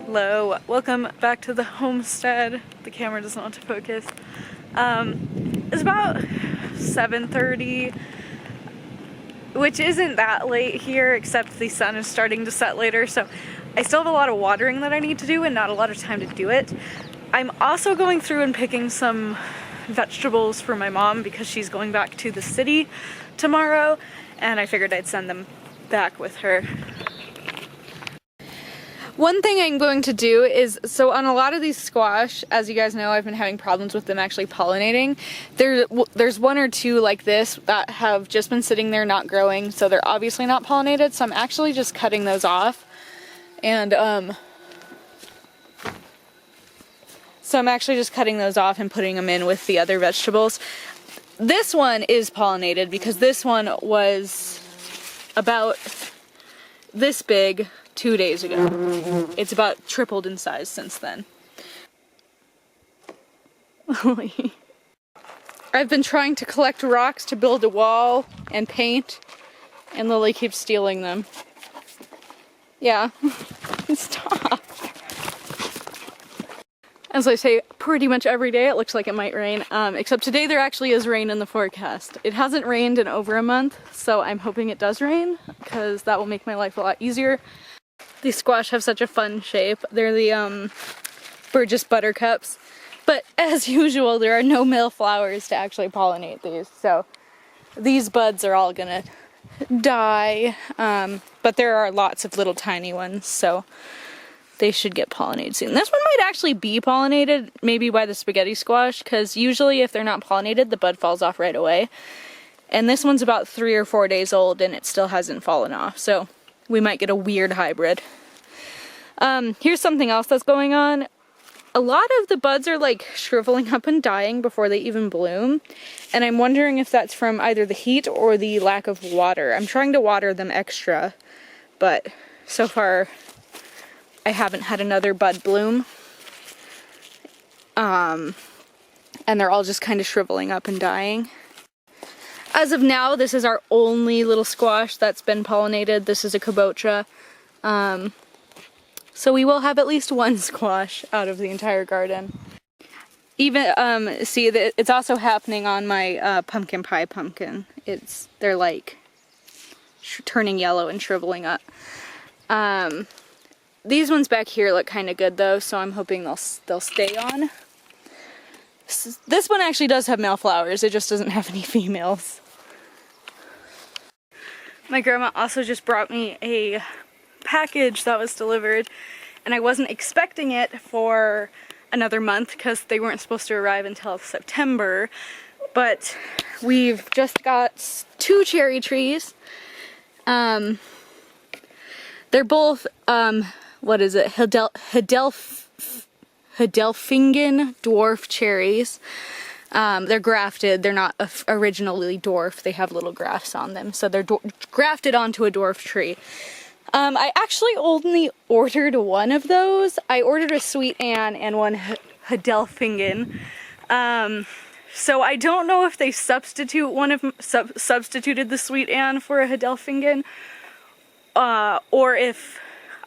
Hello, welcome back to the homestead. The camera doesn't want to focus. It's about 7:30, which isn't that late here, except the sun is starting to set later, so I still have a lot of watering that I need to do and not a lot of time to do it. I'm also going through and picking some vegetables for my mom because she's going back to the city tomorrow, and I figured I'd send them back with her. One thing I'm going to do is, so on a lot of these squash, as you guys know, I've been having problems with them actually pollinating. There's one or two like this that have just been sitting there not growing, so they're obviously not pollinated, so I'm actually just cutting those off. And, so I'm actually just cutting those off and putting them in with the other vegetables. This one is pollinated because this one was about this big 2 days ago. It's about tripled in size since then. I've been trying to collect rocks to build a wall and paint, and Lily keeps stealing them. Yeah, stop. As I say, pretty much every day it looks like it might rain, except today there actually is rain in the forecast. It hasn't rained in over a month, so I'm hoping it does rain, because that will make my life a lot easier. These squash have such a fun shape. They're the Burgess buttercups, but as usual there are no male flowers to actually pollinate these, so these buds are all gonna die, but there are lots of little tiny ones, so they should get pollinated soon. This one might actually be pollinated, maybe by the spaghetti squash, because usually if they're not pollinated, the bud falls off right away. And this one's about 3 or 4 days old and it still hasn't fallen off, so we might get a weird hybrid. Here's something else that's going on. A lot of the buds are like shriveling up and dying before they even bloom, and I'm wondering if that's from either the heat or the lack of water. I'm trying to water them extra, but so far I haven't had another bud bloom. And they're all just kind of shriveling up and dying. As of now, this is our only little squash that's been pollinated. This is a kabocha. So we will have at least one squash out of the entire garden. Even, see, it's also happening on my pumpkin pie pumpkin. They're like turning yellow and shriveling up. These ones back here look kind of good though, so I'm hoping they'll stay on. This one actually does have male flowers, it just doesn't have any females. My grandma also just brought me a package that was delivered, and I wasn't expecting it for another month because they weren't supposed to arrive until September, but we've just got 2 cherry trees. They're both, what is it, Hildolfingen dwarf cherries. They're grafted, they're not originally dwarf, they have little grafts on them, so they're grafted onto a dwarf tree. I actually only ordered one of those. I ordered a Sweet Ann and one Hildolfingen. So I don't know if they substituted the Sweet Ann for a Hildolfingen, or if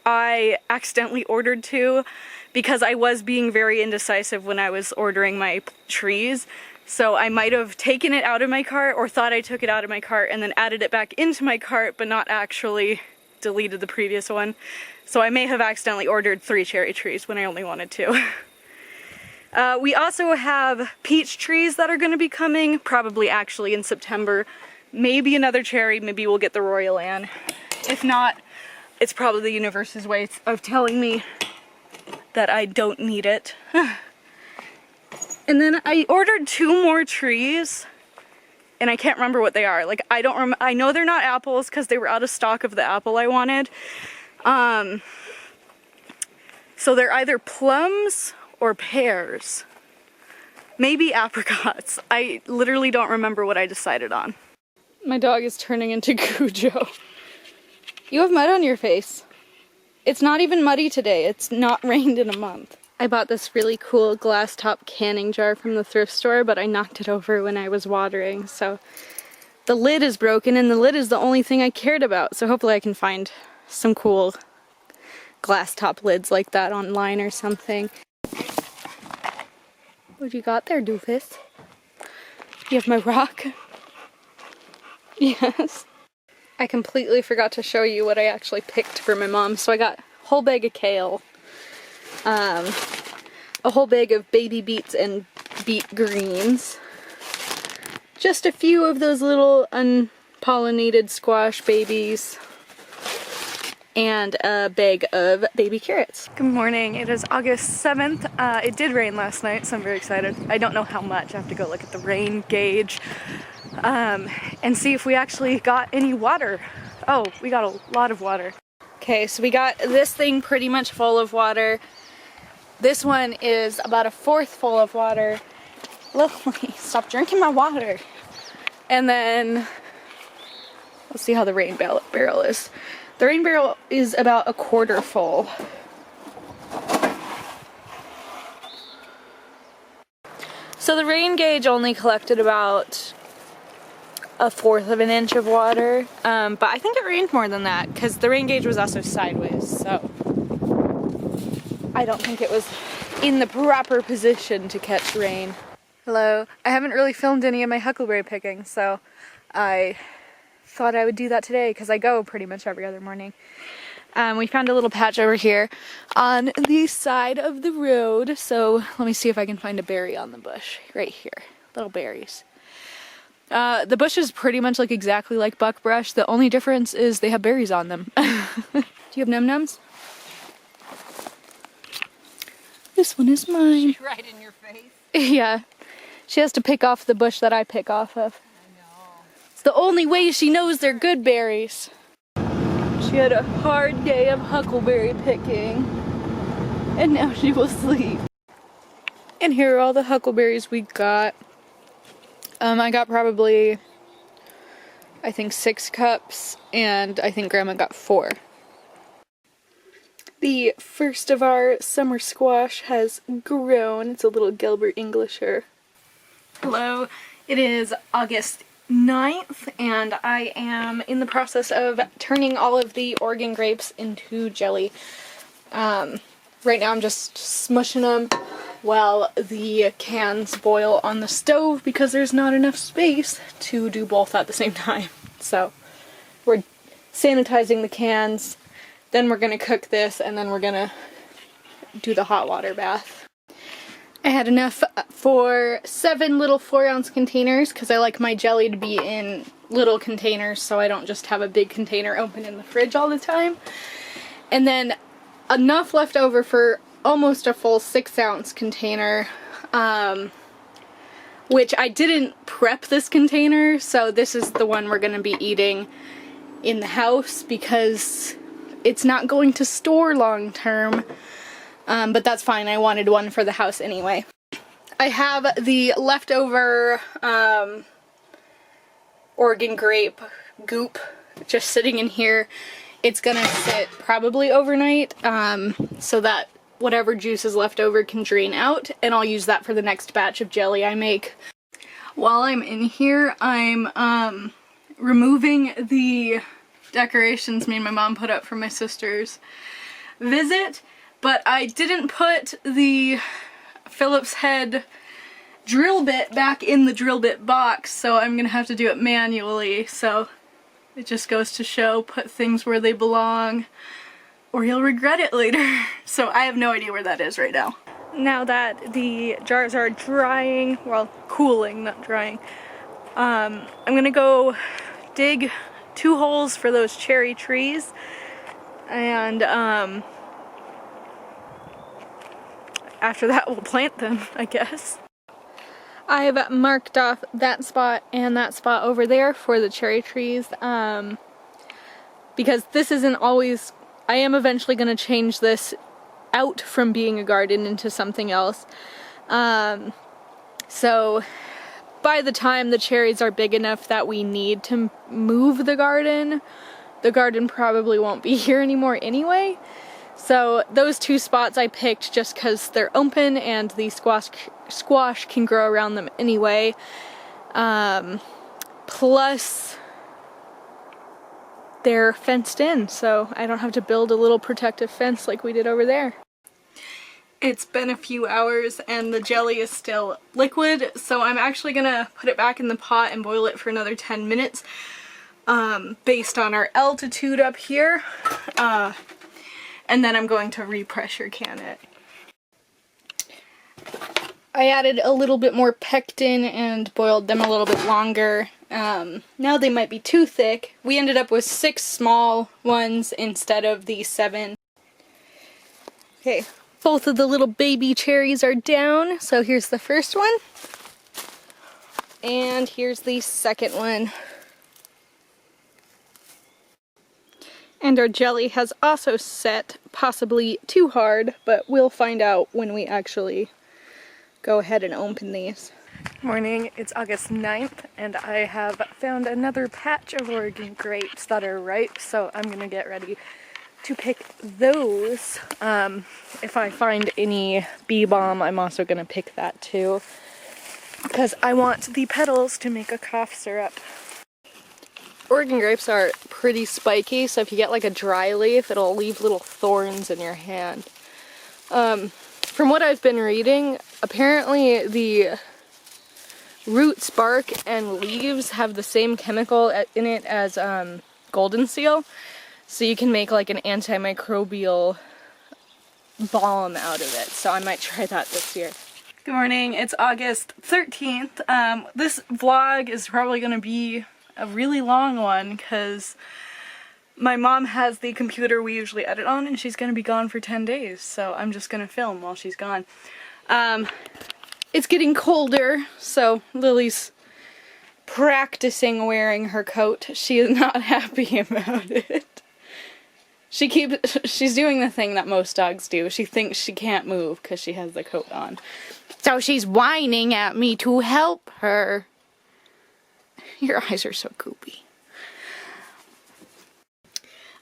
I accidentally ordered 2, because I was being very indecisive when I was ordering my trees. So I might have taken it out of my cart or thought I took it out of my cart and then added it back into my cart, but not actually deleted the previous one. So I may have accidentally ordered 3 cherry trees when I only wanted 2. We also have peach trees that are going to be coming, probably actually in September. Maybe another cherry, maybe we'll get the Royal Anne. If not, it's probably the universe's way of telling me that I don't need it. And then I ordered 2 more trees, and I can't remember what they are. Like, I know they're not apples because they were out of stock of the apple I wanted. So they're either plums or pears. Maybe apricots. I literally don't remember what I decided on. My dog is turning into Cujo. You have mud on your face. It's not even muddy today. It's not rained in a month. I bought this really cool glass top canning jar from the thrift store, but I knocked it over when I was watering, so the lid is broken, and the lid is the only thing I cared about, so hopefully I can find some cool glass top lids like that online or something. What you got there, doofus? You have my rock? Yes. I completely forgot to show you what I actually picked for my mom. So I got a whole bag of kale, a whole bag of baby beets and beet greens, just a few of those little unpollinated squash babies, and a bag of baby carrots. Good morning. It is August 7th. It did rain last night, so I'm very excited. I don't know how much. I have to go look at the rain gauge and see if we actually got any water. Oh, we got a lot of water. Okay, so we got this thing pretty much full of water. This one is about a fourth full of water. Lily, stop drinking my water. And then, let's see how the rain barrel is. The rain barrel is about a quarter full. So the rain gauge only collected about a fourth of an inch of water, but I think it rained more than that because the rain gauge was also sideways, so I don't think it was in the proper position to catch rain. Hello. I haven't really filmed any of my huckleberry picking, so I thought I would do that today because I go pretty much every other morning. We found a little patch over here on the side of the road, so let me see if I can find a berry on the bush. Right here. Little berries. The bushes pretty much look exactly like buckbrush. The only difference is they have berries on them. Do you have num-nums? This one is mine. Right in your face. Yeah. She has to pick off the bush that I pick off of. I know. It's the only way she knows they're good berries. She had a hard day of huckleberry picking, and now she will sleep. And here are all the huckleberries we got. I got probably, I think 6 cups, and I think Grandma got 4. The first of our summer squash has grown. It's a little Gilbert Englisher. Hello, it is August 9th, and I am in the process of turning all of the Oregon grapes into jelly. Right now I'm just smushing them while the cans boil on the stove because there's not enough space to do both at the same time. So we're sanitizing the cans, then we're gonna cook this, and then we're gonna do the hot water bath. I had enough for 7 little 4-ounce containers because I like my jelly to be in little containers so I don't just have a big container open in the fridge all the time. And then enough left over for almost a full 6-ounce container, which I didn't prep this container, so this is the one we're going to be eating in the house because it's not going to store long term. But that's fine, I wanted one for the house anyway. I have the leftover Oregon grape goop just sitting in here. It's gonna sit probably overnight so that whatever juice is left over can drain out, and I'll use that for the next batch of jelly I make. While I'm in here, I'm removing the decorations me and my mom put up for my sister's visit. But I didn't put the Phillips head drill bit back in the drill bit box, so I'm gonna have to do it manually. So it just goes to show, put things where they belong or you'll regret it later. So I have no idea where that is right now. Now that the jars are drying, well, cooling, not drying, I'm gonna go dig 2 holes for those cherry trees, and after that we'll plant them, I guess. I've marked off that spot and that spot over there for the cherry trees, because this isn't always, I am eventually going to change this out from being a garden into something else. So by the time the cherries are big enough that we need to move the garden probably won't be here anymore anyway. So those 2 spots I picked just because they're open and the squash can grow around them anyway. Plus they're fenced in, so I don't have to build a little protective fence like we did over there. It's been a few hours and the jelly is still liquid, so I'm actually gonna put it back in the pot and boil it for another 10 minutes based on our altitude up here. And then I'm going to re-pressure can it. I added a little bit more pectin and boiled them a little bit longer. Now they might be too thick. We ended up with 6 small ones instead of the 7. Okay, both of the little baby cherries are down, so here's the first one. And here's the second one. And our jelly has also set, possibly too hard, but we'll find out when we actually go ahead and open these. Morning, it's August 9th, and I have found another patch of Oregon grapes that are ripe, so I'm gonna get ready to pick those. If I find any bee balm, I'm also gonna pick that too, because I want the petals to make a cough syrup. Oregon grapes are pretty spiky, so if you get like a dry leaf, it'll leave little thorns in your hand. From what I've been reading, apparently the roots, bark, and leaves have the same chemical in it as golden seal, so you can make like an antimicrobial balm out of it, so I might try that this year. Good morning, it's August 13th. This vlog is probably going to be a really long one because my mom has the computer we usually edit on and she's going to be gone for 10 days, so I'm just going to film while she's gone. It's getting colder, so Lily's practicing wearing her coat. She is not happy about it. She's doing the thing that most dogs do. She thinks she can't move because she has the coat on. So she's whining at me to help her. Your eyes are so goopy.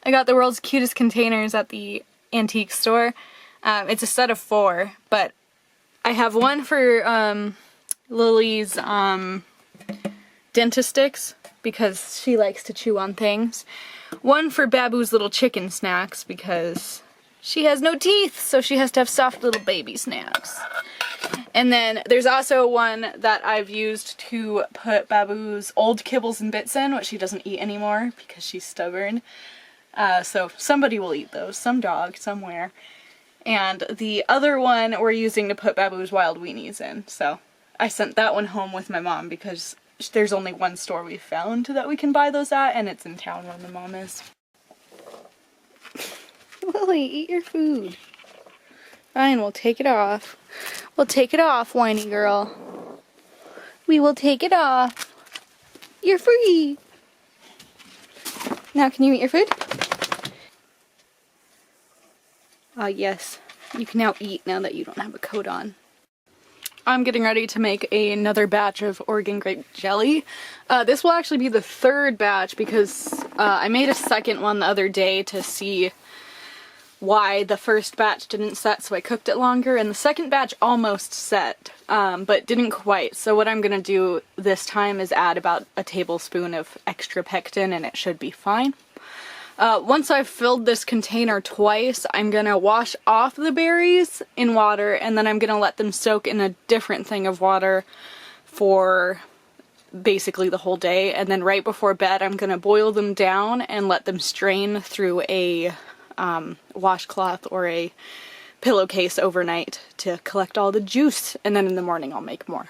I got the world's cutest containers at the antique store. It's a set of 4, but I have one for Lily's dentist sticks because she likes to chew on things. One for Babu's little chicken snacks because she has no teeth, so she has to have soft little baby snacks. And then there's also one that I've used to put Babu's old kibbles and bits in, which she doesn't eat anymore because she's stubborn. So somebody will eat those, some dog, somewhere. And the other one we're using to put Babu's wild weenies in. So I sent that one home with my mom because there's only one store we found that we can buy those at, and it's in town where my mom is. Lily, eat your food. Fine, we'll take it off. We'll take it off, whiny girl. We will take it off. You're free. Now can you eat your food? Yes. You can now eat now that you don't have a coat on. I'm getting ready to make another batch of Oregon grape jelly. This will actually be the 3rd batch because I made a second one the other day to see why the first batch didn't set, so I cooked it longer, and the second batch almost set, but didn't quite. So what I'm gonna do this time is add about a tablespoon of extra pectin and it should be fine. Once I've filled this container twice, I'm gonna wash off the berries in water, and then I'm gonna let them soak in a different thing of water for basically the whole day, and then right before bed I'm gonna boil them down and let them strain through a washcloth or a pillowcase overnight to collect all the juice, and then in the morning I'll make more.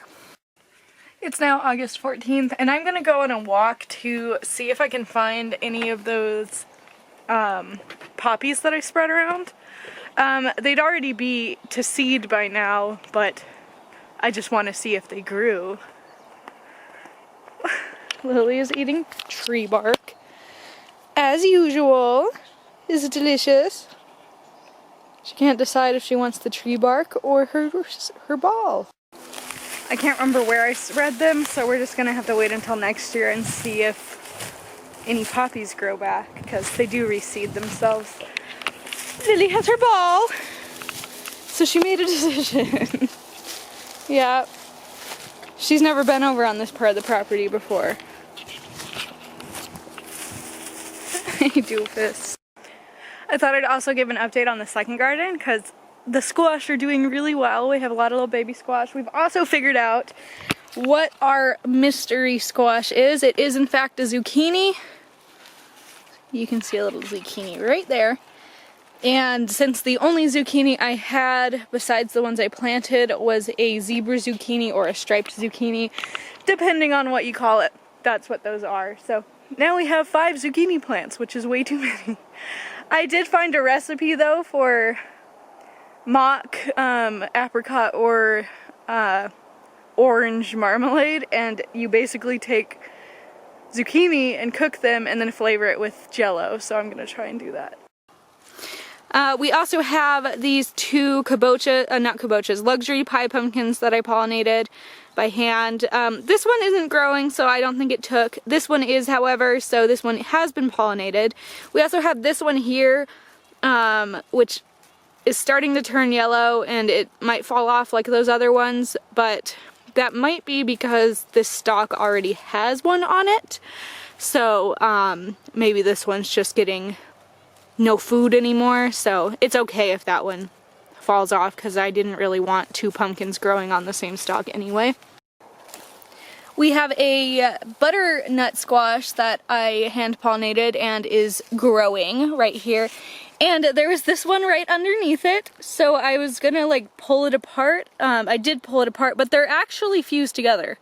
It's now August 14th, and I'm gonna go on a walk to see if I can find any of those poppies that I spread around. They'd already be to seed by now, but I just want to see if they grew. Lily is eating tree bark as usual. Is it delicious? She can't decide if she wants the tree bark or her ball. I can't remember where I read them, so we're just gonna have to wait until next year and see if any poppies grow back, because they do reseed themselves. Lily has her ball, so she made a decision. Yeah, she's never been over on this part of the property before. doofus. I thought I'd also give an update on the second garden because the squash are doing really well. We have a lot of little baby squash. We've also figured out what our mystery squash is. It is in fact a zucchini. You can see a little zucchini right there. And since the only zucchini I had, besides the ones I planted, was a zebra zucchini or a striped zucchini, depending on what you call it, that's what those are. So now we have 5 zucchini plants, which is way too many. I did find a recipe though for mock apricot or orange marmalade, and you basically take zucchini and cook them and then flavor it with jello, so I'm gonna try and do that. We also have these 2 luxury pie pumpkins that I pollinated by hand. This one isn't growing, so I don't think it took. This one is, however, so this one has been pollinated. We also have this one here, which is starting to turn yellow, and it might fall off like those other ones, but that might be because this stalk already has one on it. So maybe this one's just getting no food anymore, so it's okay if that one falls off because I didn't really want 2 pumpkins growing on the same stalk anyway. We have a butternut squash that I hand pollinated and is growing right here, and there was this one right underneath it, so I was gonna like pull it apart. I did pull it apart, but they're actually fused together.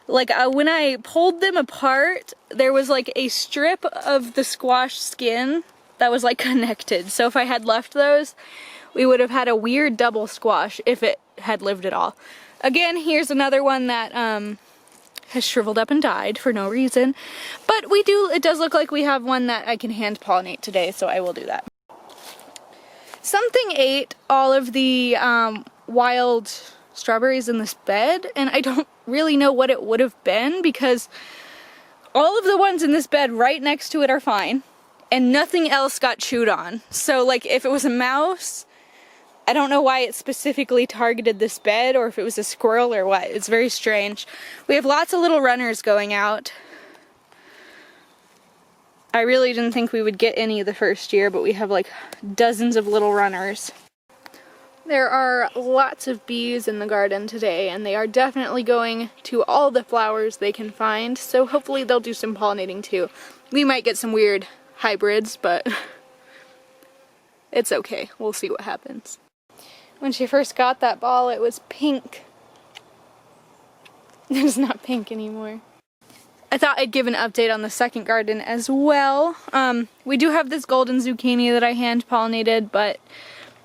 Like when I pulled them apart, there was like a strip of the squash skin that was like connected, so if I had left those, we would have had a weird double squash if it had lived at all. Again, here's another one that has shriveled up and died for no reason, but it does look like we have one that I can hand pollinate today, so I will do that. Something ate all of the wild strawberries in this bed, and I don't really know what it would have been because all of the ones in this bed right next to it are fine, and nothing else got chewed on. So like if it was a mouse, I don't know why it specifically targeted this bed, or if it was a squirrel or what. It's very strange. We have lots of little runners going out. I really didn't think we would get any the first year, but we have like dozens of little runners. There are lots of bees in the garden today, and they are definitely going to all the flowers they can find, so hopefully they'll do some pollinating too. We might get some weird hybrids, but it's okay. We'll see what happens. When she first got that ball, it was pink. It's not pink anymore. I thought I'd give an update on the second garden as well. We do have this golden zucchini that I hand pollinated, but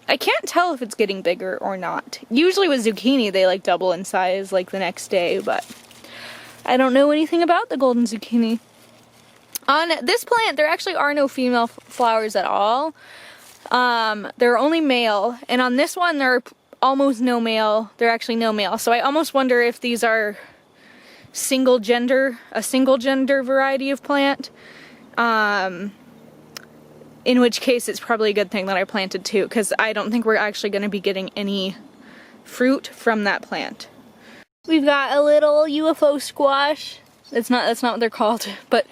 I can't tell if it's getting bigger or not. Usually with zucchini they like double in size like the next day, but I don't know anything about the golden zucchini. On this plant there actually are no female flowers at all. There are only male, and on this one there are almost no male. There are actually no male, so I almost wonder if these are a single gender variety of plant. In which case it's probably a good thing that I planted two, because I don't think we're actually going to be getting any fruit from that plant. We've got a little UFO squash. That's not what they're called, but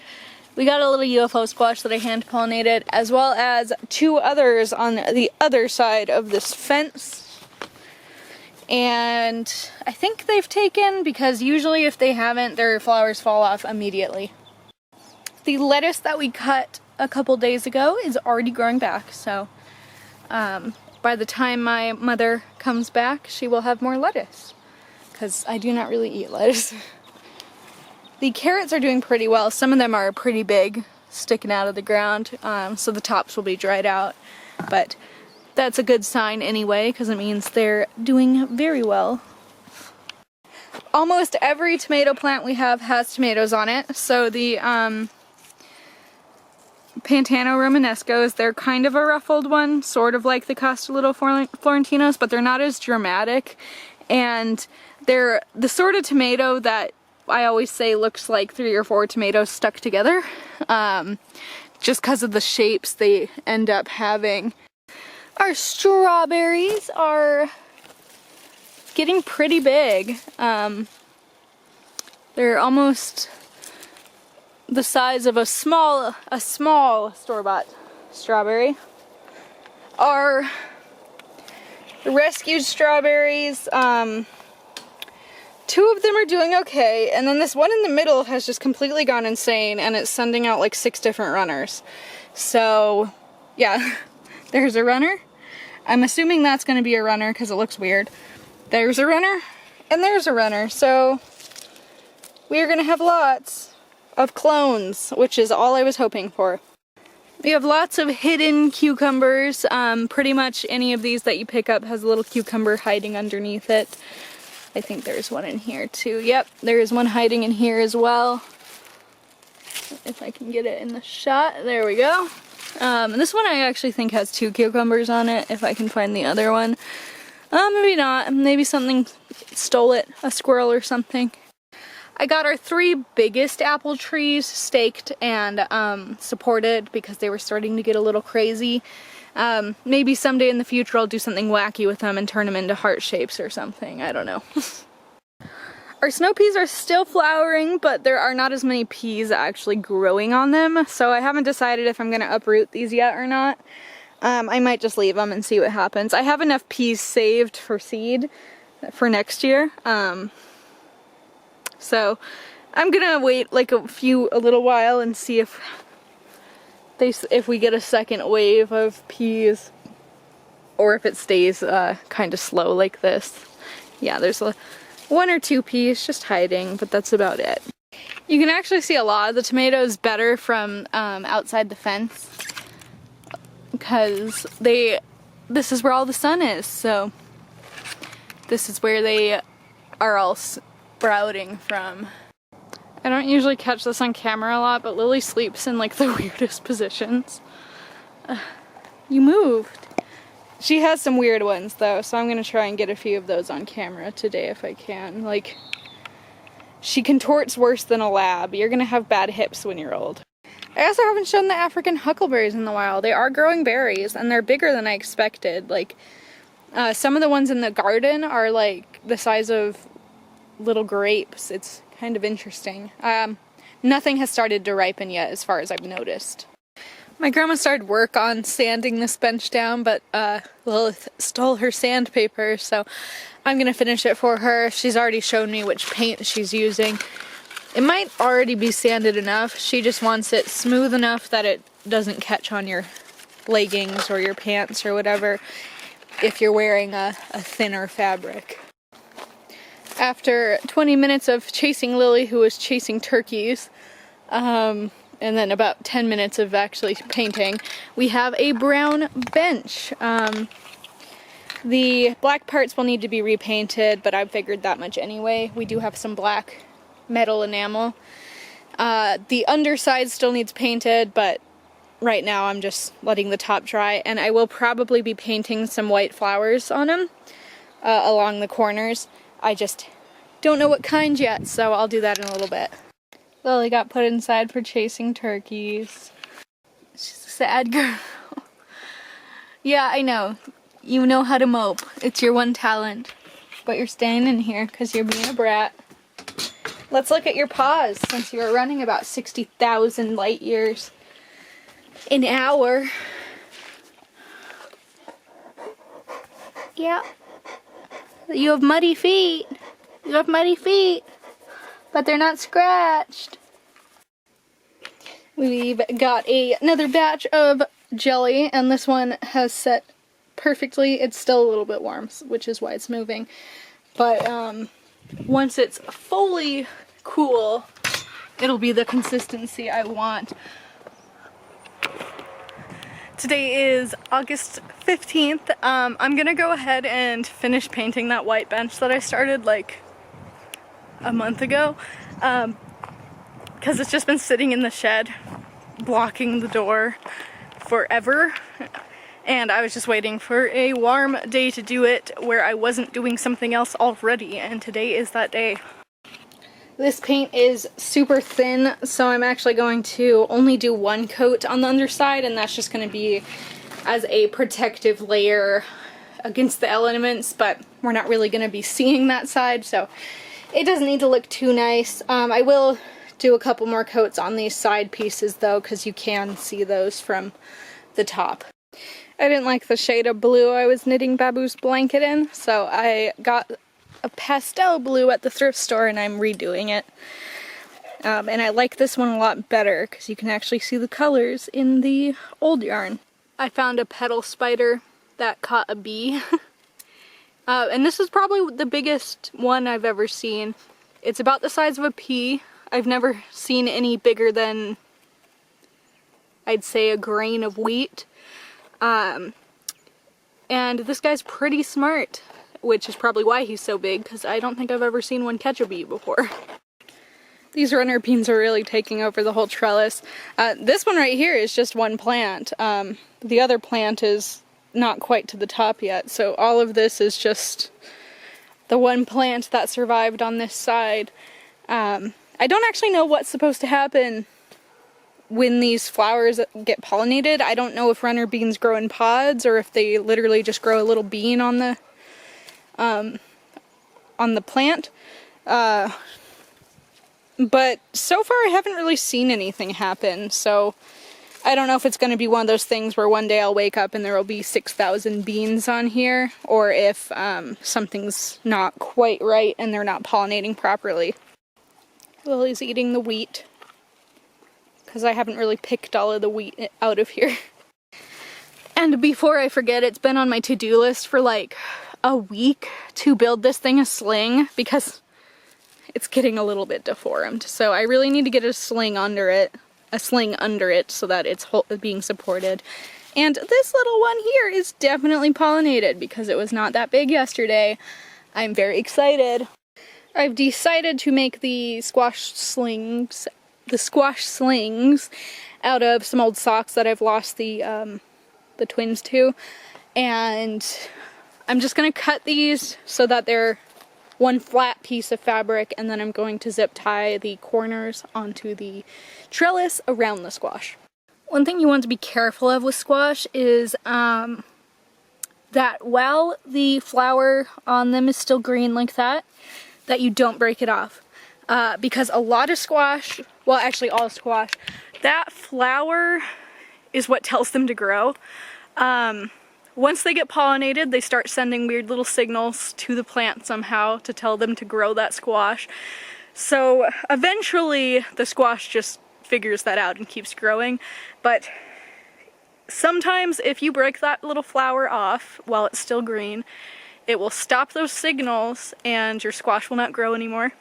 we got a little UFO squash that I hand pollinated, as well as two others on the other side of this fence. And I think they've taken, because usually if they haven't, their flowers fall off immediately. The lettuce that we cut a couple days ago is already growing back, so by the time my mother comes back, she will have more lettuce, because I do not really eat lettuce. The carrots are doing pretty well. Some of them are pretty big, sticking out of the ground, so the tops will be dried out, but that's a good sign anyway, because it means they're doing very well. Almost every tomato plant we have has tomatoes on it, so the Pantano Romanescos, they're kind of a ruffled one, sort of like the Costolito Florentinos, but they're not as dramatic, and they're the sort of tomato that I always say looks like 3 or 4 tomatoes stuck together, just because of the shapes they end up having. Our strawberries are getting pretty big. They're almost the size of a small store-bought strawberry. Our rescued strawberries, 2 of them are doing okay, and then this one in the middle has just completely gone insane, and it's sending out like 6 different runners. So, yeah, there's a runner. I'm assuming that's going to be a runner because it looks weird. There's a runner, and there's a runner, so we are going to have lots of clones, which is all I was hoping for. We have lots of hidden cucumbers. Pretty much any of these that you pick up has a little cucumber hiding underneath it. I think there's one in here too. Yep, there is one hiding in here as well. If I can get it in the shot. There we go. This one I actually think has 2 cucumbers on it, if I can find the other one. Maybe not. Maybe something stole it. A squirrel or something. I got our 3 biggest apple trees staked and supported because they were starting to get a little crazy. Maybe someday in the future I'll do something wacky with them and turn them into heart shapes or something. I don't know. Our snow peas are still flowering, but there are not as many peas actually growing on them, so I haven't decided if I'm going to uproot these yet or not. I might just leave them and see what happens. I have enough peas saved for seed for next year, so I'm gonna wait like a little while and see if we get a second wave of peas, or if it stays kind of slow like this. Yeah, there's 1 or 2 peas just hiding, but that's about it. You can actually see a lot of the tomatoes better from outside the fence, because this is where all the sun is, so this is where they are all sprouting from. I don't usually catch this on camera a lot, but Lily sleeps in like the weirdest positions. You moved. She has some weird ones though, so I'm gonna try and get a few of those on camera today if I can. Like, she contorts worse than a lab. You're gonna have bad hips when you're old. I also haven't shown the African huckleberries in the wild. They are growing berries, and they're bigger than I expected. Like, some of the ones in the garden are like the size of little grapes. It's kind of interesting. Nothing has started to ripen yet as far as I've noticed. My grandma started work on sanding this bench down, but Lilith stole her sandpaper, so I'm gonna finish it for her. She's already shown me which paint she's using. It might already be sanded enough. She just wants it smooth enough that it doesn't catch on your leggings or your pants or whatever if you're wearing a thinner fabric. After 20 minutes of chasing Lily, who was chasing turkeys, and then about 10 minutes of actually painting, we have a brown bench. The black parts will need to be repainted, but I figured that much anyway. We do have some black metal enamel. The underside still needs painted, but right now I'm just letting the top dry, and I will probably be painting some white flowers on them along the corners. I just don't know what kind yet, so I'll do that in a little bit. Lily got put inside for chasing turkeys. She's a sad girl. Yeah, I know. You know how to mope. It's your one talent. But you're staying in here because you're being a brat. Let's look at your paws, since you're running about 60,000 light years an hour. Yeah. You have muddy feet. You have muddy feet. But they're not scratched. We've got another batch of jelly, and this one has set perfectly. It's still a little bit warm, which is why it's moving. But once it's fully cool, it'll be the consistency I want. Today is August 15th. I'm gonna go ahead and finish painting that white bench that I started like a month ago, because it's just been sitting in the shed blocking the door forever, and I was just waiting for a warm day to do it where I wasn't doing something else already, and today is that day. This paint is super thin, so I'm actually going to only do 1 coat on the underside, and that's just going to be as a protective layer against the elements, but we're not really going to be seeing that side, so it doesn't need to look too nice. I will do a couple more coats on these side pieces though, because you can see those from the top. I didn't like the shade of blue I was knitting Babu's blanket in, so I got a pastel blue at the thrift store and I'm redoing it. And I like this one a lot better because you can actually see the colors in the old yarn. I found a petal spider that caught a bee. And this is probably the biggest one I've ever seen. It's about the size of a pea. I've never seen any bigger than, I'd say, a grain of wheat. And this guy's pretty smart, which is probably why he's so big, because I don't think I've ever seen one catch a bee before. These runner beans are really taking over the whole trellis. This one right here is just one plant. The other plant is not quite to the top yet, so all of this is just the one plant that survived on this side. I don't actually know what's supposed to happen when these flowers get pollinated. I don't know if runner beans grow in pods or if they literally just grow a little bean on the plant. But so far I haven't really seen anything happen, so I don't know if it's going to be one of those things where one day I'll wake up and there will be 6,000 beans on here, or if something's not quite right and they're not pollinating properly. Lily's eating the wheat, because I haven't really picked all of the wheat out of here. And before I forget, it's been on my to-do list for like a week to build this thing a sling, because it's getting a little bit deformed. So I really need to get a sling under it so that it's being supported. And this little one here is definitely pollinated because it was not that big yesterday. I'm very excited. I've decided to make the squash slings out of some old socks that I've lost the twins to. And I'm just gonna cut these so that they're one flat piece of fabric, and then I'm going to zip tie the corners onto the trellis around the squash. One thing you want to be careful of with squash is that while the flower on them is still green like that you don't break it off. Because a lot of squash, well actually all squash, that flower is what tells them to grow. Once they get pollinated, they start sending weird little signals to the plant somehow to tell them to grow that squash. So eventually the squash just figures that out and keeps growing. But sometimes if you break that little flower off while it's still green, it will stop those signals and your squash will not grow anymore.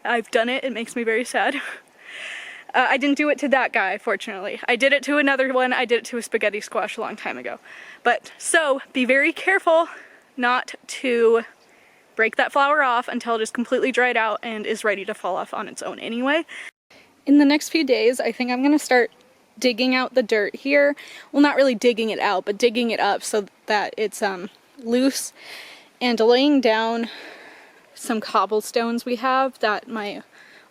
I've done it. It makes me very sad. I didn't do it to that guy, fortunately. I did it to another one. I did it to a spaghetti squash a long time ago. But, so, be very careful not to break that flower off until it is completely dried out and is ready to fall off on its own anyway. In the next few days, I think I'm going to start digging out the dirt here. Well, not really digging it out, but digging it up so that it's loose, and laying down some cobblestones we have that my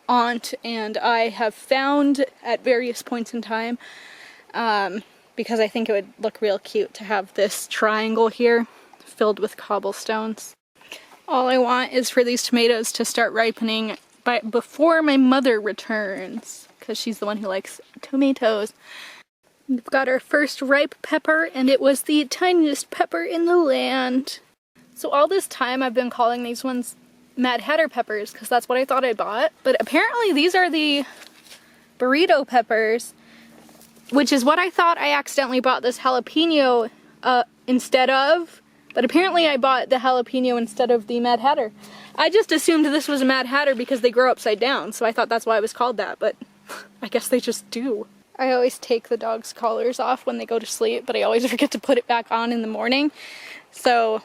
aunt and I have found at various points in time, because I think it would look real cute to have this triangle here filled with cobblestones. All I want is for these tomatoes to start ripening before my mother returns, because she's the one who likes tomatoes. We've got our first ripe pepper, and it was the tiniest pepper in the land. So all this time I've been calling these ones Mad Hatter peppers because that's what I thought I bought, but apparently these are the burrito peppers, which is what I thought I accidentally bought this jalapeno instead of, but apparently I bought the jalapeno instead of the Mad Hatter. I just assumed this was a Mad Hatter because they grow upside down, so I thought that's why it was called that, but I guess they just do. I always take the dog's collars off when they go to sleep, but I always forget to put it back on in the morning, so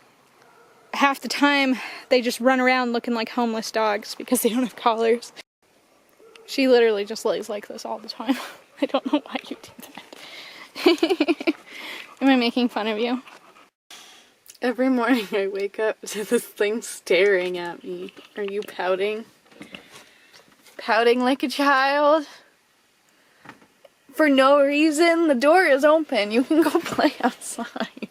half the time they just run around looking like homeless dogs because they don't have collars. She literally just lays like this all the time. I don't know why you do that. Am I making fun of you? Every morning I wake up to this thing staring at me. Are you pouting? Pouting like a child? For no reason. The door is open. You can go play outside.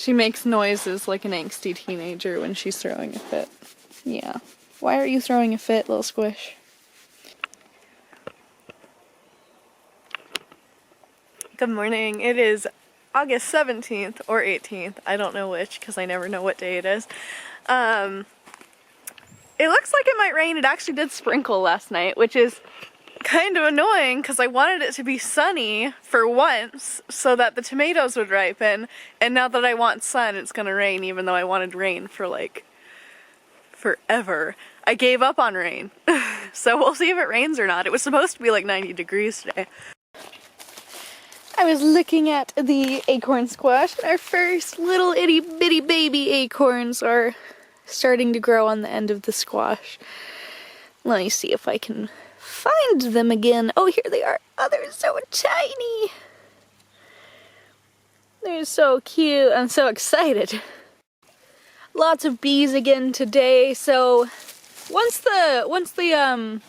She makes noises like an angsty teenager when she's throwing a fit. Yeah. Why are you throwing a fit, little squish? Good morning. It is August 17th or 18th. I don't know which because I never know what day it is. It looks like it might rain. It actually did sprinkle last night, which is kind of annoying because I wanted it to be sunny for once so that the tomatoes would ripen, and now that I want sun, it's gonna rain even though I wanted rain for like forever. I gave up on rain. So we'll see if it rains or not. It was supposed to be like 90 degrees today. I was looking at the acorn squash, and our first little itty bitty baby acorns are starting to grow on the end of the squash. Let me see if I can find them again. Oh, here they are. Oh, they're so tiny. They're so cute. I'm so excited. Lots of bees again today. So once the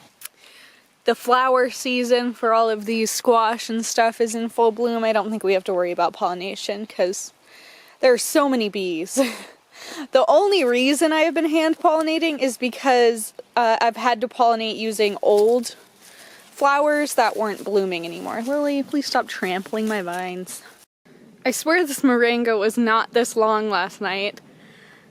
flower season for all of these squash and stuff is in full bloom, I don't think we have to worry about pollination because there are so many bees. The only reason I have been hand pollinating is because I've had to pollinate using old flowers that weren't blooming anymore. Lily, please stop trampling my vines. I swear this moringa was not this long last night.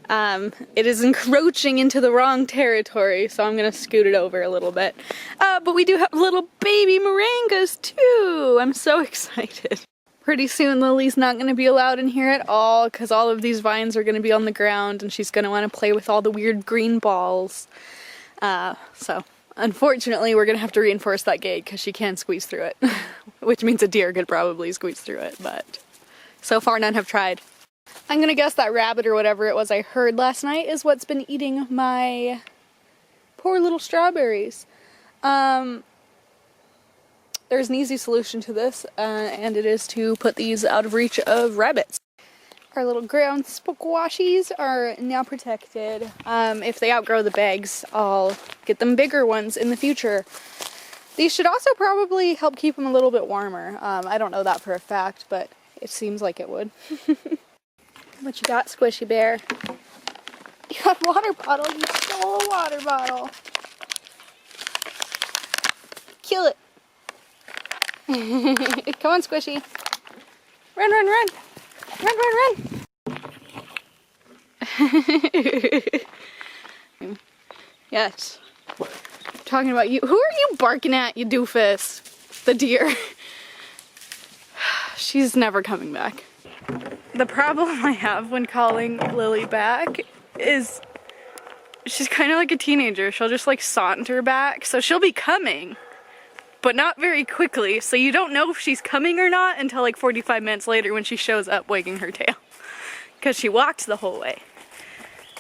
It is encroaching into the wrong territory, so I'm gonna scoot it over a little bit. But we do have little baby moringas too! I'm so excited. Pretty soon Lily's not gonna be allowed in here at all because all of these vines are gonna be on the ground and she's gonna want to play with all the weird green balls. So unfortunately we're gonna have to reinforce that gate because she can squeeze through it. Which means a deer could probably squeeze through it, but so far none have tried. I'm gonna guess that rabbit or whatever it was I heard last night is what's been eating my poor little strawberries. There's an easy solution to this, and it is to put these out of reach of rabbits. Our little ground squashies are now protected. If they outgrow the bags, I'll get them bigger ones in the future. These should also probably help keep them a little bit warmer. I don't know that for a fact, but it seems like it would. What you got, Squishy Bear? You got a water bottle. You stole a water bottle. Kill it. Come on, Squishy. Run, run, run. Run, run, run. Yes. I'm talking about you. Who are you barking at, you doofus? The deer. She's never coming back. The problem I have when calling Lily back is she's kind of like a teenager. She'll just like saunter back. So she'll be coming, but not very quickly. So you don't know if she's coming or not until like 45 minutes later when she shows up wagging her tail. Because she walked the whole way.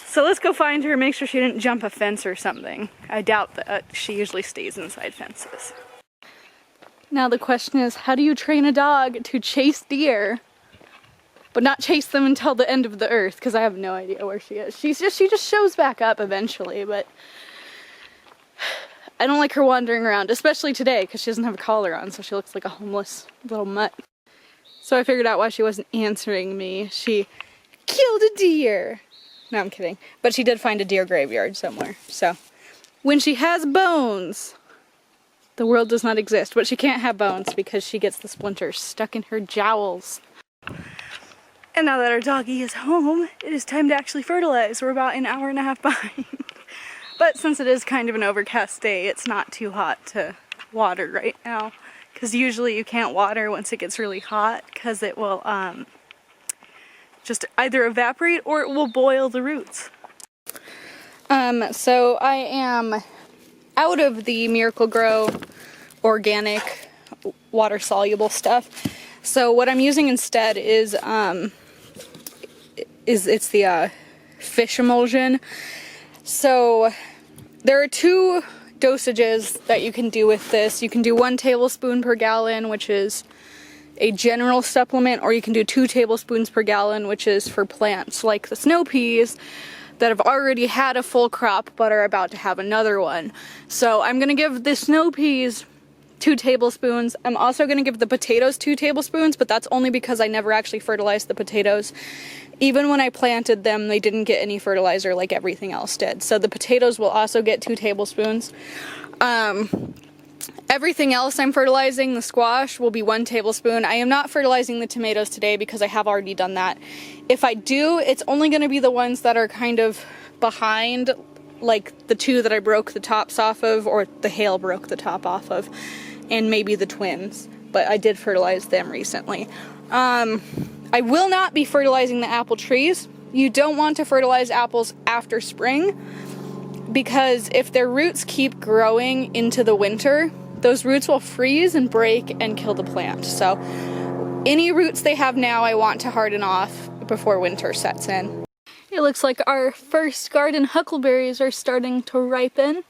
So let's go find her and make sure she didn't jump a fence or something. I doubt that. She usually stays inside fences. Now the question is, how do you train a dog to chase deer? But not chase them until the end of the earth, because I have no idea where she is. She just shows back up eventually, but I don't like her wandering around, especially today, because she doesn't have a collar on, so she looks like a homeless little mutt. So I figured out why she wasn't answering me. She killed a deer. No, I'm kidding. But she did find a deer graveyard somewhere, so. When she has bones, the world does not exist, but she can't have bones because she gets the splinters stuck in her jowls. And now that our doggy is home, it is time to actually fertilize. We're about an hour and a half behind. But since it is kind of an overcast day, it's not too hot to water right now. Because usually you can't water once it gets really hot because it will just either evaporate or it will boil the roots. So I am out of the Miracle-Gro organic water-soluble stuff. So what I'm using instead is it's the fish emulsion. So there are two dosages that you can do with this. You can do 1 tablespoon per gallon, which is a general supplement, or you can do 2 tablespoons per gallon, which is for plants like the snow peas that have already had a full crop but are about to have another one. So I'm gonna give the snow peas 2 tablespoons. I'm also gonna give the potatoes 2 tablespoons, but that's only because I never actually fertilized the potatoes even when I planted them, they didn't get any fertilizer like everything else did. So the potatoes will also get 2 tablespoons. Everything else I'm fertilizing, the squash, will be 1 tablespoon. I am not fertilizing the tomatoes today because I have already done that. If I do, it's only going to be the ones that are kind of behind, like the 2 that I broke the tops off of, or the hail broke the top off of, and maybe the twins. But I did fertilize them recently. I will not be fertilizing the apple trees. You don't want to fertilize apples after spring, because if their roots keep growing into the winter, those roots will freeze and break and kill the plant. So any roots they have now, I want to harden off before winter sets in. It looks like our first garden huckleberries are starting to ripen.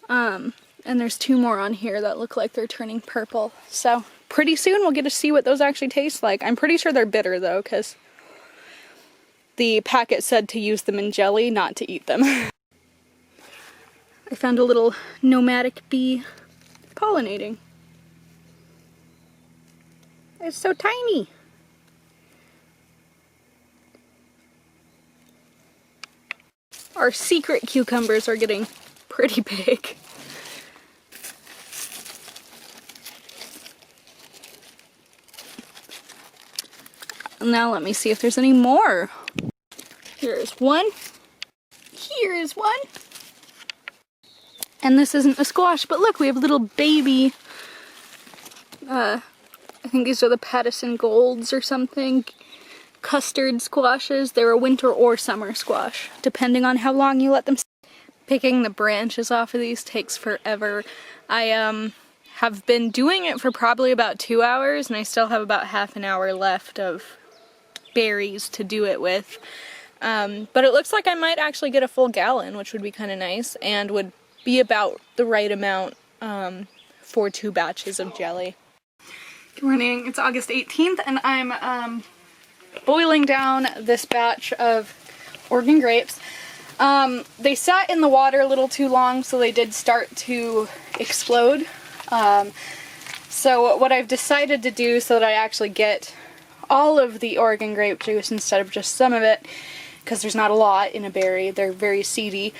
And there's 2 more on here that look like they're turning purple. So pretty soon we'll get to see what those actually taste like. I'm pretty sure they're bitter though, because the packet said to use them in jelly, not to eat them. I found a little nomadic bee pollinating. It's so tiny. Our secret cucumbers are getting pretty big. Now let me see if there's any more. Here's one. Here's one. And this isn't a squash, but look, we have little baby, I think these are the Pattison Golds or something, custard squashes. They're a winter or summer squash, depending on how long you let them sit. Picking the branches off of these takes forever. I have been doing it for probably about 2 hours, and I still have about half an hour left of berries to do it with. But it looks like I might actually get a full gallon, which would be kind of nice, and would be about the right amount for 2 batches of jelly. Good morning, it's August 18th, and I'm boiling down this batch of Oregon grapes. They sat in the water a little too long, so they did start to explode. So what I've decided to do, so that I actually get all of the Oregon grape juice instead of just some of it, because there's not a lot in a berry, they're very seedy,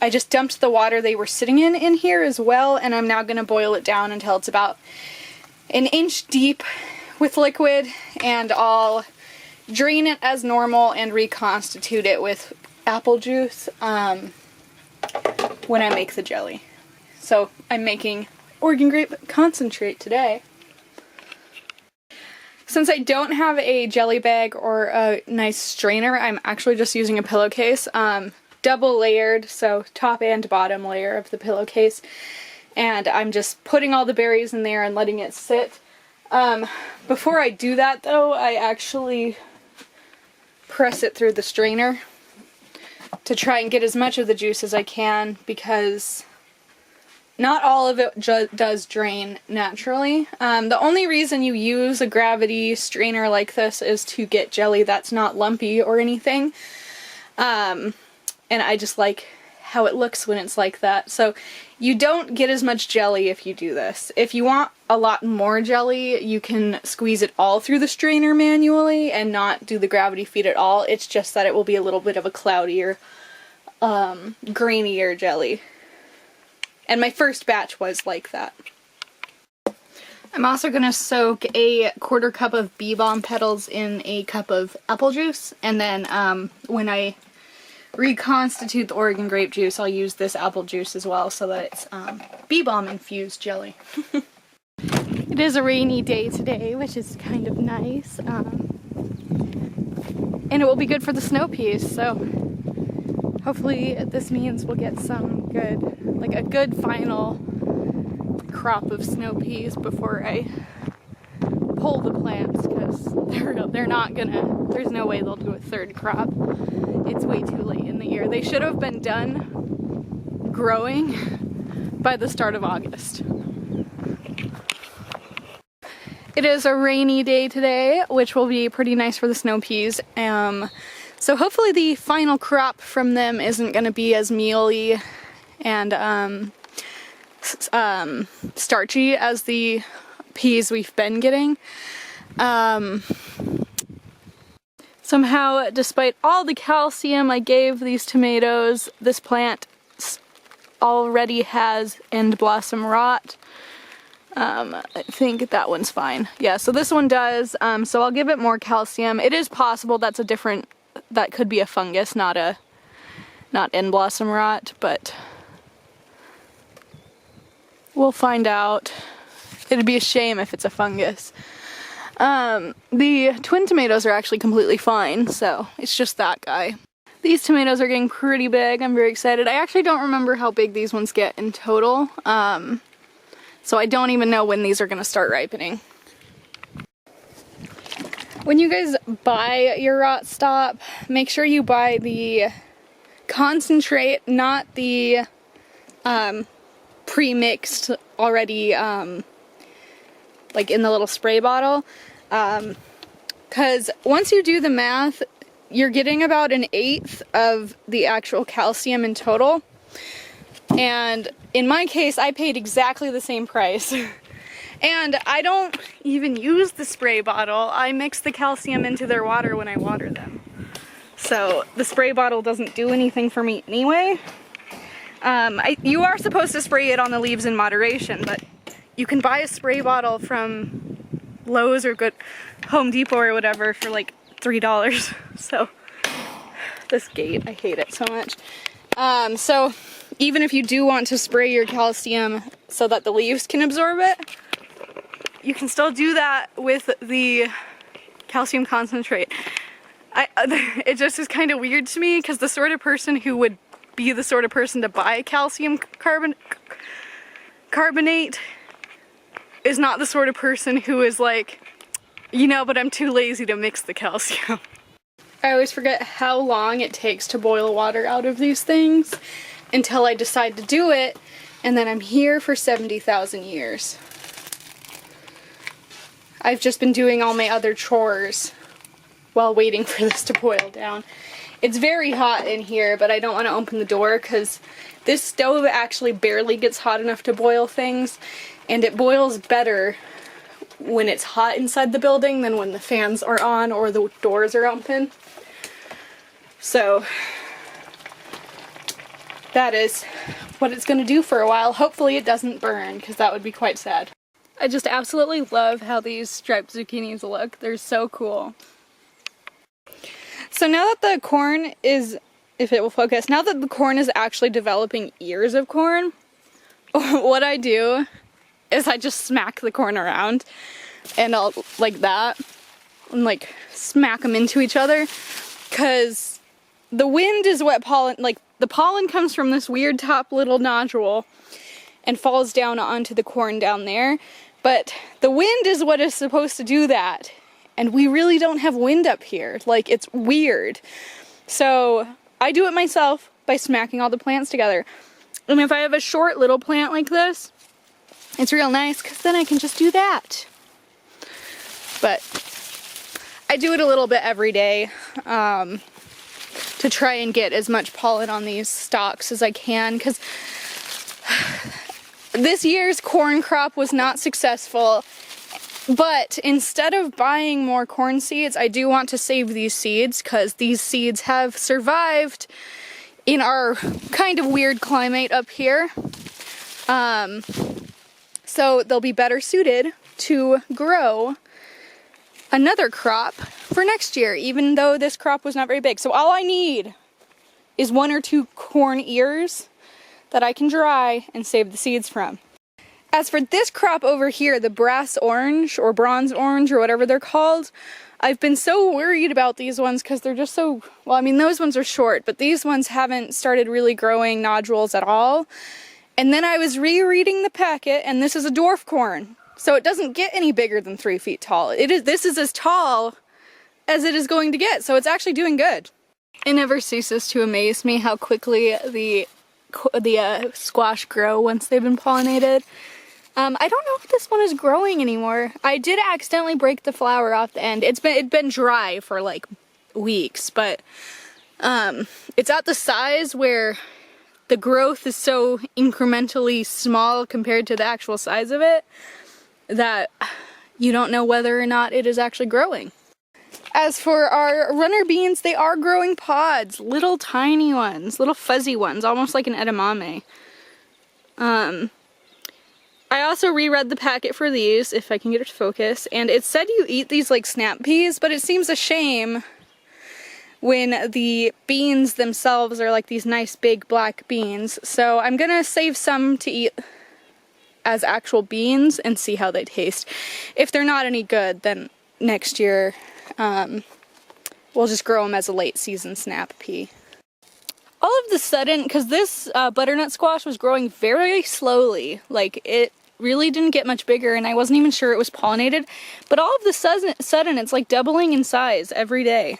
I just dumped the water they were sitting in here as well, and I'm now going to boil it down until it's about 1 inch deep with liquid, and I'll drain it as normal and reconstitute it with apple juice when I make the jelly. So I'm making Oregon grape concentrate today. Since I don't have a jelly bag or a nice strainer, I'm actually just using a pillowcase. Double layered, so top and bottom layer of the pillowcase, and I'm just putting all the berries in there and letting it sit. Before I do that though, I actually press it through the strainer to try and get as much of the juice as I can, because not all of it does drain naturally. The only reason you use a gravity strainer like this is to get jelly that's not lumpy or anything. And I just like how it looks when it's like that. So you don't get as much jelly if you do this. If you want a lot more jelly, you can squeeze it all through the strainer manually and not do the gravity feed at all. It's just that it will be a little bit of a cloudier, grainier jelly. And my first batch was like that. I'm also going to soak a 1/4 cup of bee balm petals in a cup of apple juice, and then when I reconstitute the Oregon grape juice, I'll use this apple juice as well, so that it's bee balm infused jelly. It is a rainy day today, which is kind of nice, and it will be good for the snow peas, so hopefully this means we'll get some good, like a good final crop of snow peas before I pull the plants, because they're not gonna, there's no way they'll do a 3rd crop. It's way too late in the year. They should have been done growing by the start of August. It is a rainy day today, which will be pretty nice for the snow peas. So hopefully the final crop from them isn't going to be as mealy and starchy as the peas we've been getting. Somehow, despite all the calcium I gave these tomatoes, this plant already has end blossom rot. I think that one's fine. Yeah, so this one does, so I'll give it more calcium. It is possible that could be a fungus, not end blossom rot, but we'll find out. It'd be a shame if it's a fungus. The twin tomatoes are actually completely fine, so it's just that guy. These tomatoes are getting pretty big. I'm very excited. I actually don't remember how big these ones get in total, so I don't even know when these are going to start ripening. When you guys buy your rot stop, make sure you buy the concentrate, not the pre-mixed already, like in the little spray bottle, because once you do the math, you're getting about 1/8 of the actual calcium in total. And in my case, I paid exactly the same price. And I don't even use the spray bottle. I mix the calcium into their water when I water them. So the spray bottle doesn't do anything for me anyway. You are supposed to spray it on the leaves in moderation, but you can buy a spray bottle from Lowe's or Home Depot or whatever for like $3. So this gate, I hate it so much. So even if you do want to spray your calcium so that the leaves can absorb it, you can still do that with the calcium concentrate. It just is kind of weird to me because the sort of person who would be the sort of person to buy calcium carbonate is not the sort of person who is like, you know, but I'm too lazy to mix the calcium. I always forget how long it takes to boil water out of these things until I decide to do it, and then I'm here for 70,000 years. I've just been doing all my other chores while waiting for this to boil down. It's very hot in here, but I don't want to open the door because this stove actually barely gets hot enough to boil things, and it boils better when it's hot inside the building than when the fans are on or the doors are open. So that is what it's going to do for a while. Hopefully it doesn't burn, because that would be quite sad. I just absolutely love how these striped zucchinis look. They're so cool. So now that the corn is, if it will focus, now that the corn is actually developing ears of corn, what I do is I just smack the corn around, and I'll like that, and like smack them into each other, because the wind is what pollen, like the pollen comes from this weird top little nodule and falls down onto the corn down there, but the wind is what is supposed to do that, and we really don't have wind up here. Like, it's weird. So I do it myself by smacking all the plants together. And if I have a short little plant like this, it's real nice because then I can just do that. But I do it a little bit every day to try and get as much pollen on these stalks as I can, because this year's corn crop was not successful. But instead of buying more corn seeds, I do want to save these seeds because these seeds have survived in our kind of weird climate up here. So they'll be better suited to grow another crop for next year, even though this crop was not very big. So all I need is 1 or 2 corn ears that I can dry and save the seeds from. As for this crop over here, the brass orange or bronze orange or whatever they're called, I've been so worried about these ones because they're just so, well, I mean, those ones are short, but these ones haven't started really growing nodules at all. And then I was rereading the packet, and this is a dwarf corn. So it doesn't get any bigger than 3 feet tall. This is as tall as it is going to get, so it's actually doing good. It never ceases to amaze me how quickly the squash grow once they've been pollinated. I don't know if this one is growing anymore. I did accidentally break the flower off the end. It'd been dry for like weeks, but it's at the size where the growth is so incrementally small compared to the actual size of it that you don't know whether or not it is actually growing. As for our runner beans, they are growing pods, little tiny ones, little fuzzy ones, almost like an edamame. I also reread the packet for these, if I can get it to focus, and it said you eat these like snap peas, but it seems a shame when the beans themselves are like these nice big black beans. So I'm gonna save some to eat as actual beans and see how they taste. If they're not any good, then next year we'll just grow them as a late season snap pea. All of the sudden, because this butternut squash was growing very slowly, like it really didn't get much bigger and I wasn't even sure it was pollinated, but all of the sudden it's like doubling in size every day.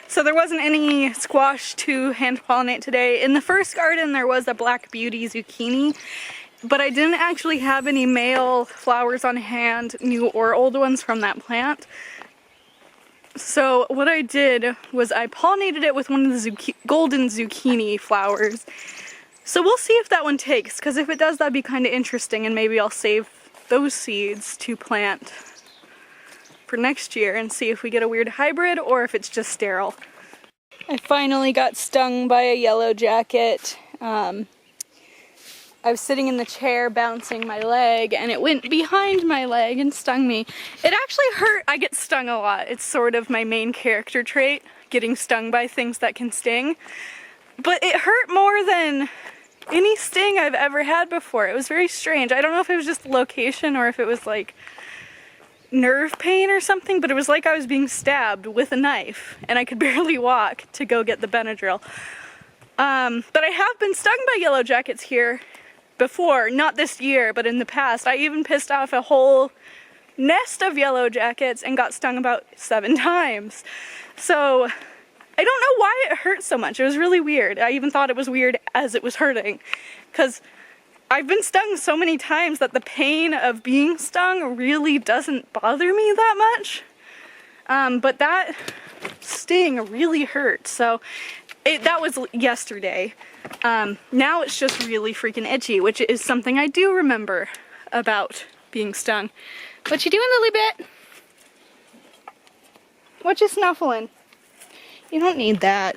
So there wasn't any squash to hand pollinate today. In the first garden there was a black beauty zucchini, but I didn't actually have any male flowers on hand, new or old ones from that plant. So what I did was I pollinated it with one of the golden zucchini flowers. So we'll see if that one takes, because if it does, that'd be kind of interesting, and maybe I'll save those seeds to plant for next year and see if we get a weird hybrid or if it's just sterile. I finally got stung by a yellow jacket. I was sitting in the chair bouncing my leg and it went behind my leg and stung me. It actually hurt. I get stung a lot. It's sort of my main character trait, getting stung by things that can sting. But it hurt more than any sting I've ever had before. It was very strange. I don't know if it was just the location or if it was like nerve pain or something, but it was like I was being stabbed with a knife and I could barely walk to go get the Benadryl. But I have been stung by yellow jackets here before, not this year, but in the past. I even pissed off a whole nest of yellow jackets and got stung about 7 times. So I don't know why it hurt so much. It was really weird. I even thought it was weird as it was hurting, because I've been stung so many times that the pain of being stung really doesn't bother me that much. But that sting really hurt. So that was yesterday. Now it's just really freaking itchy, which is something I do remember about being stung. What you doing, Lily Bit? What you snuffling? You don't need that.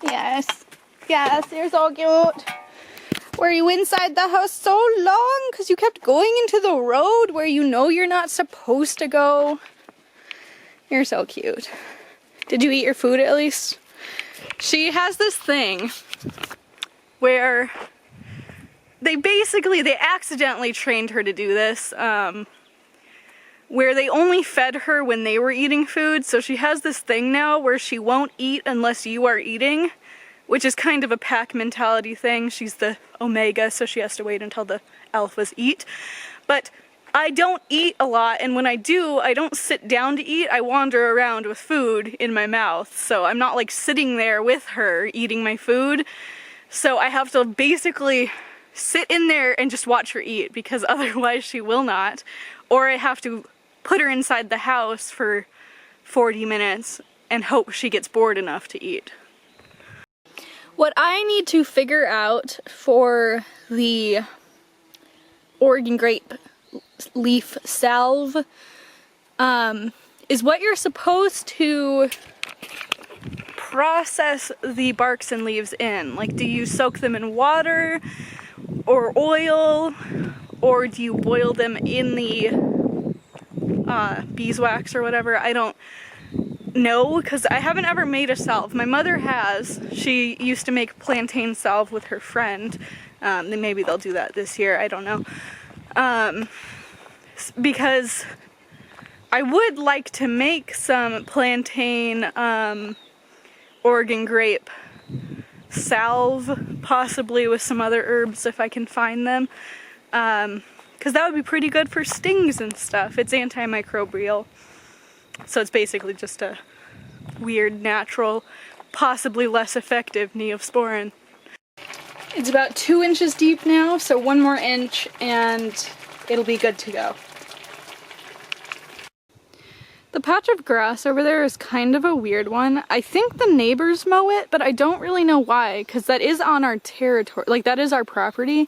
Yes. Yes, you're so cute. Were you inside the house so long? Because you kept going into the road where you know you're not supposed to go. You're so cute. Did you eat your food at least? She has this thing where they accidentally trained her to do this, where they only fed her when they were eating food. So she has this thing now where she won't eat unless you are eating, which is kind of a pack mentality thing. She's the omega, so she has to wait until the alphas eat. But I don't eat a lot, and when I do, I don't sit down to eat. I wander around with food in my mouth, so I'm not like sitting there with her eating my food. So I have to basically sit in there and just watch her eat, because otherwise she will not. Or I have to put her inside the house for 40 minutes and hope she gets bored enough to eat. What I need to figure out for the Oregon grape leaf salve is what you're supposed to process the barks and leaves in. Like, do you soak them in water or oil, or do you boil them in the beeswax or whatever? I don't know, because I haven't ever made a salve. My mother has. She used to make plantain salve with her friend. Then maybe they'll do that this year, I don't know. Because I would like to make some plantain Oregon grape salve, possibly with some other herbs if I can find them, because that would be pretty good for stings and stuff. It's antimicrobial, so it's basically just a weird, natural, possibly less effective Neosporin. It's about 2 inches deep now, so 1 more inch and it'll be good to go. The patch of grass over there is kind of a weird one. I think the neighbors mow it, but I don't really know why, because that is on our territory. Like, that is our property.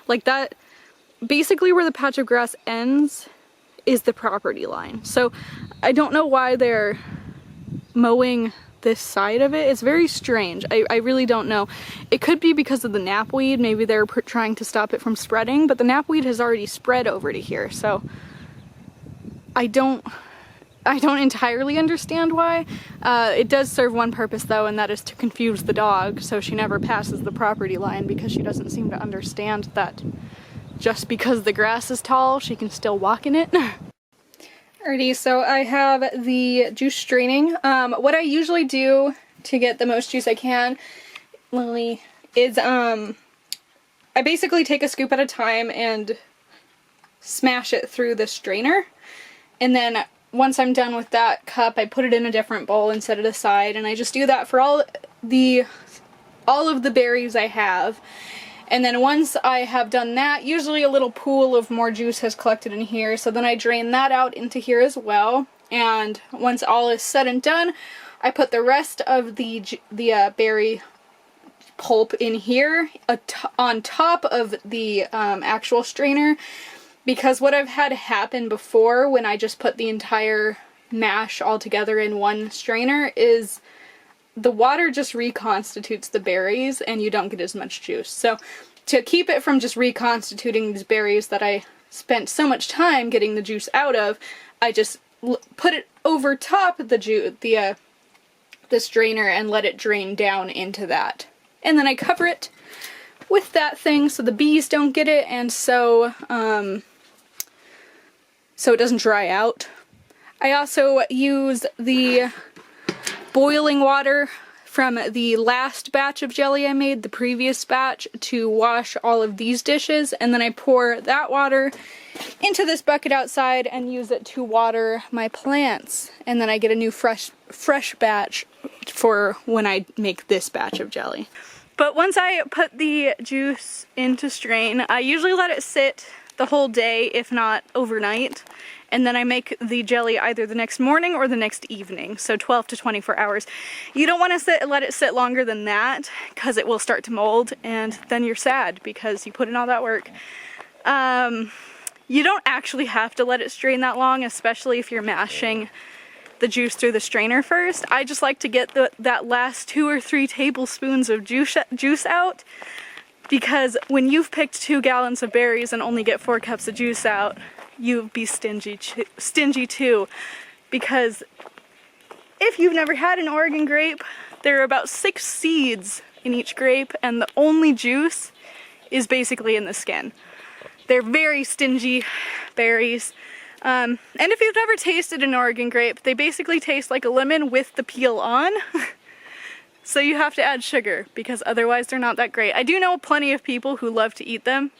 Like, that, basically where the patch of grass ends is the property line. So I don't know why they're mowing this side of it. It's very strange. I really don't know. It could be because of the knapweed. Maybe they're trying to stop it from spreading, but the knapweed has already spread over to here. So I don't entirely understand why. It does serve one purpose though, and that is to confuse the dog so she never passes the property line, because she doesn't seem to understand that just because the grass is tall, she can still walk in it. Alrighty, so I have the juice straining. What I usually do to get the most juice I can, Lily, is I basically take a scoop at a time and smash it through the strainer. And then once I'm done with that cup, I put it in a different bowl and set it aside. And I just do that for all of the berries I have. And then once I have done that, usually a little pool of more juice has collected in here, so then I drain that out into here as well. And once all is said and done, I put the rest of the berry pulp in here on top of the actual strainer, because what I've had happen before when I just put the entire mash all together in one strainer is the water just reconstitutes the berries and you don't get as much juice. So to keep it from just reconstituting these berries that I spent so much time getting the juice out of, I just put it over top of the strainer and let it drain down into that. And then I cover it with that thing so the bees don't get it, and so it doesn't dry out. I also use the boiling water from the last batch of jelly I made, the previous batch, to wash all of these dishes, and then I pour that water into this bucket outside and use it to water my plants, and then I get a new fresh batch for when I make this batch of jelly. But once I put the juice into strain, I usually let it sit the whole day, if not overnight, and then I make the jelly either the next morning or the next evening, so 12 to 24 hours. You don't want to let it sit longer than that, because it will start to mold, and then you're sad because you put in all that work. You don't actually have to let it strain that long, especially if you're mashing the juice through the strainer first. I just like to get that last 2 or 3 tablespoons of juice out, because when you've picked 2 gallons of berries and only get 4 cups of juice out, you'd be stingy too. Because if you've never had an Oregon grape, there are about 6 seeds in each grape, and the only juice is basically in the skin. They're very stingy berries. And if you've never tasted an Oregon grape, they basically taste like a lemon with the peel on. So you have to add sugar, because otherwise they're not that great. I do know plenty of people who love to eat them,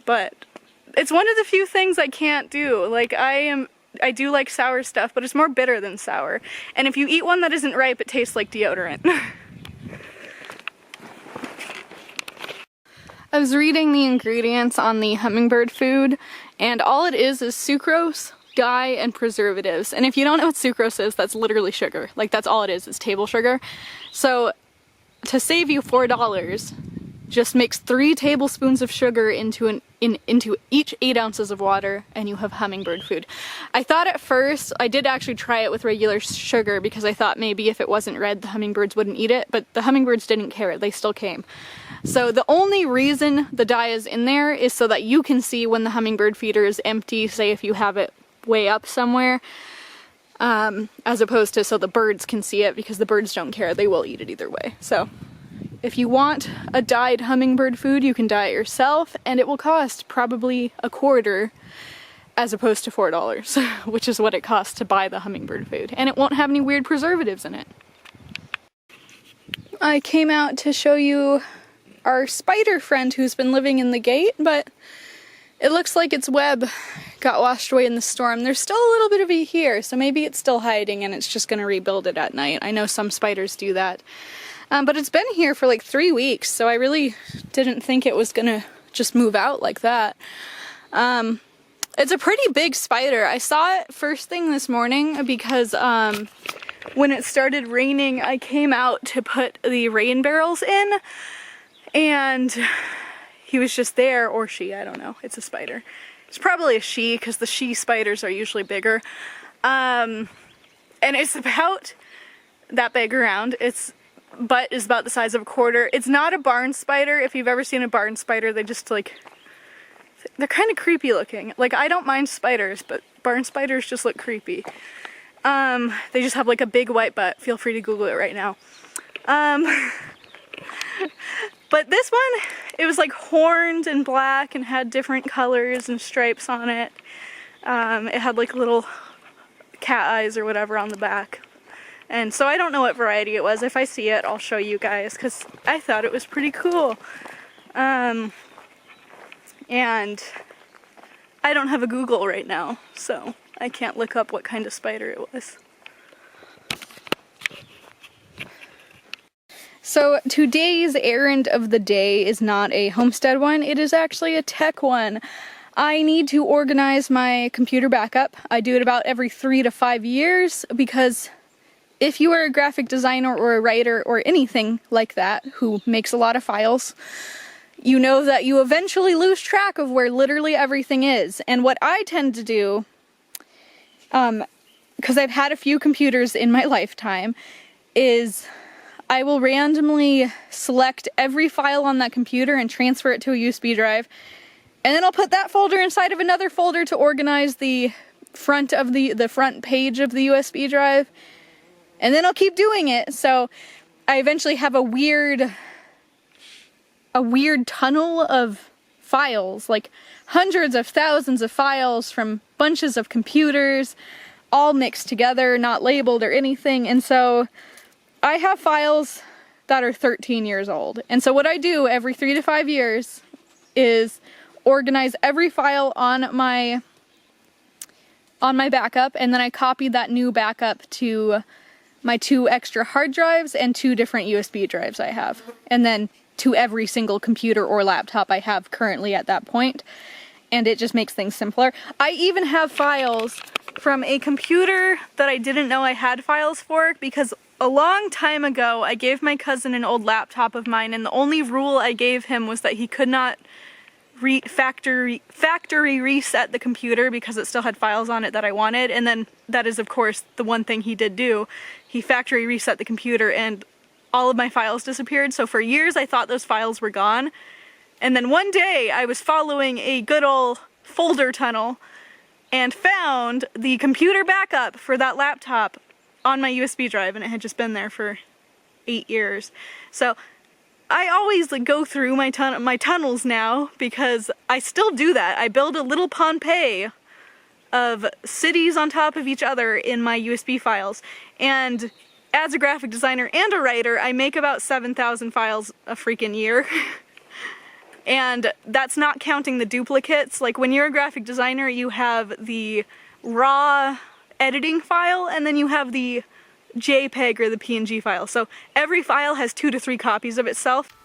but it's one of the few things I can't do. Like, I do like sour stuff, but it's more bitter than sour. And if you eat one that isn't ripe, it tastes like deodorant. I was reading the ingredients on the hummingbird food, and all it is sucrose, dye, and preservatives. And if you don't know what sucrose is, that's literally sugar. Like, that's all it is table sugar. So to save you $4, just mix 3 tablespoons of sugar into each 8 ounces of water, and you have hummingbird food. I thought at first, I did actually try it with regular sugar, because I thought maybe if it wasn't red, the hummingbirds wouldn't eat it, but the hummingbirds didn't care. They still came. So the only reason the dye is in there is so that you can see when the hummingbird feeder is empty, say if you have it way up somewhere, as opposed to so the birds can see it, because the birds don't care. They will eat it either way. So if you want a dyed hummingbird food, you can dye it yourself, and it will cost probably $1/4 as opposed to $4, which is what it costs to buy the hummingbird food. And it won't have any weird preservatives in it. I came out to show you our spider friend who's been living in the gate, but it looks like its web got washed away in the storm. There's still a little bit of it here, so maybe it's still hiding and it's just going to rebuild it at night. I know some spiders do that. But it's been here for like 3 weeks, so I really didn't think it was going to just move out like that. It's a pretty big spider. I saw it first thing this morning because when it started raining, I came out to put the rain barrels in, and he was just there, or she, I don't know, it's a spider. It's probably a she, because the she spiders are usually bigger. And it's about that big around. Its butt is about the size of a quarter. It's not a barn spider. If you've ever seen a barn spider, they just like, they're kind of creepy looking. Like, I don't mind spiders, but barn spiders just look creepy. They just have like a big white butt. Feel free to Google it right now. But this one, it was like horned and black and had different colors and stripes on it. It had like little cat eyes or whatever on the back. And so I don't know what variety it was. If I see it, I'll show you guys, because I thought it was pretty cool. And I don't have a Google right now, so I can't look up what kind of spider it was. So today's errand of the day is not a homestead one, it is actually a tech one. I need to organize my computer backup. I do it about every 3 to 5 years, because if you are a graphic designer or a writer or anything like that who makes a lot of files, you know that you eventually lose track of where literally everything is. And what I tend to do, because I've had a few computers in my lifetime, is I will randomly select every file on that computer and transfer it to a USB drive, and then I'll put that folder inside of another folder to organize the front of the front page of the USB drive, and then I'll keep doing it. So I eventually have a weird tunnel of files, like hundreds of thousands of files from bunches of computers, all mixed together, not labeled or anything. And so I have files that are 13 years old. And so what I do every 3 to 5 years is organize every file on my backup, and then I copy that new backup to my 2 extra hard drives and 2 different USB drives I have. And then to every single computer or laptop I have currently at that point. And it just makes things simpler. I even have files from a computer that I didn't know I had files for, because a long time ago I gave my cousin an old laptop of mine, and the only rule I gave him was that he could not factory reset the computer because it still had files on it that I wanted. And then that is of course the one thing he did do. He factory reset the computer and all of my files disappeared. So for years I thought those files were gone. And then one day I was following a good old folder tunnel and found the computer backup for that laptop on my USB drive, and it had just been there for 8 years. So I always like go through my tunnels now, because I still do that. I build a little Pompeii of cities on top of each other in my USB files. And as a graphic designer and a writer, I make about 7,000 files a freaking year. And that's not counting the duplicates. Like when you're a graphic designer, you have the raw editing file, and then you have the JPEG or the PNG file. So every file has 2 to 3 copies of itself.